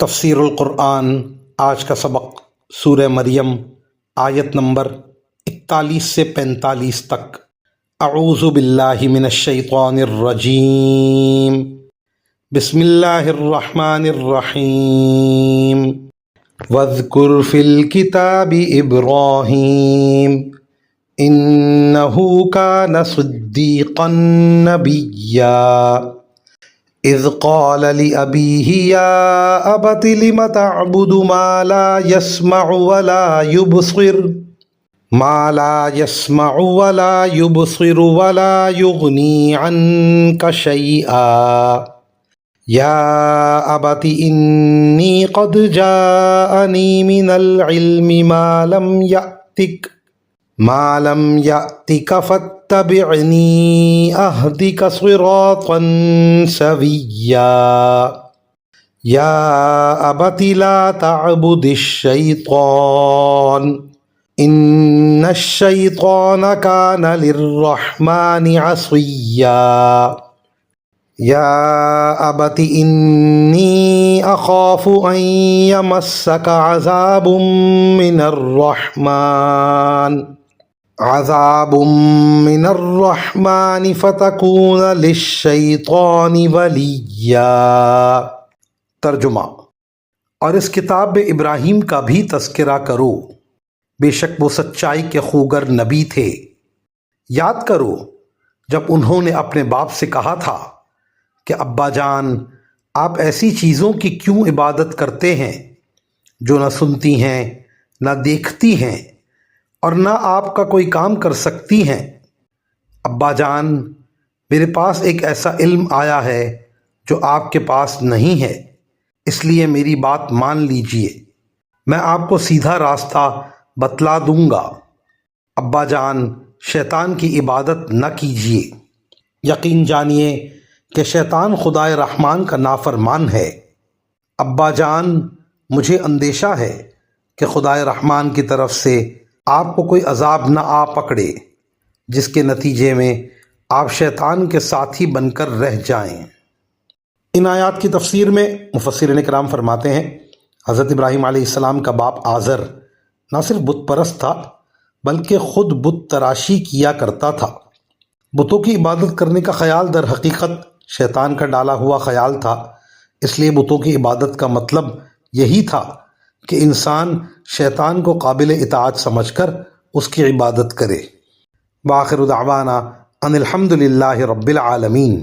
تفسیر القرآن آج کا سبق سورہ مریم آیت نمبر 41 سے 45 تک۔ اعوذ باللہ من الشیطان الرجیم، بسم اللہ الرحمن الرحیم۔ واذکر فی الکتاب ابراہیم انہ کان صدیقا نبیا اذ قال لأبیہ یا ابت لم تعبد ما لا يسمع ولا يبصر ولا يغنی عنک شیئا یا ابت انی قد جاءنی من العلم ما لم یأتک فاتبعنی اہدک صراطا سویا یا ابت لا تعبد الشیطان ان الشیطان کان للرحمن عصیا یا ابت انی اخاف ان یمسک عذاب من الرحمن فتکون للشیطان ولیا۔ ترجمہ: اور اس کتاب میں ابراہیم کا بھی تذکرہ کرو، بے شک وہ سچائی کے خوگر نبی تھے۔ یاد کرو جب انہوں نے اپنے باپ سے کہا تھا کہ ابا جان، آپ ایسی چیزوں کی کیوں عبادت کرتے ہیں جو نہ سنتی ہیں، نہ دیکھتی ہیں اور نہ آپ کا کوئی کام کر سکتی ہیں۔ ابا جان، میرے پاس ایک ایسا علم آیا ہے جو آپ کے پاس نہیں ہے، اس لیے میری بات مان لیجئے، میں آپ کو سیدھا راستہ بتلا دوں گا۔ ابا جان، شیطان کی عبادت نہ کیجیے، یقین جانیے کہ شیطان خدائے رحمان کا نافرمان ہے۔ ابا جان، مجھے اندیشہ ہے کہ خدائے رحمان کی طرف سے آپ کو کوئی عذاب نہ آ پکڑے جس کے نتیجے میں آپ شیطان کے ساتھی بن کر رہ جائیں۔ ان آیات کی تفسیر میں مفسرین کرام فرماتے ہیں حضرت ابراہیم علیہ السلام کا باپ آزر نہ صرف بت پرست تھا بلکہ خود بت تراشی کیا کرتا تھا۔ بتوں کی عبادت کرنے کا خیال در حقیقت شیطان کا ڈالا ہوا خیال تھا، اس لیے بتوں کی عبادت کا مطلب یہی تھا کہ انسان شیطان کو قابل اطاعت سمجھ کر اس کی عبادت کرے۔ وآخر دعوانا ان الحمد للہ رب العالمین۔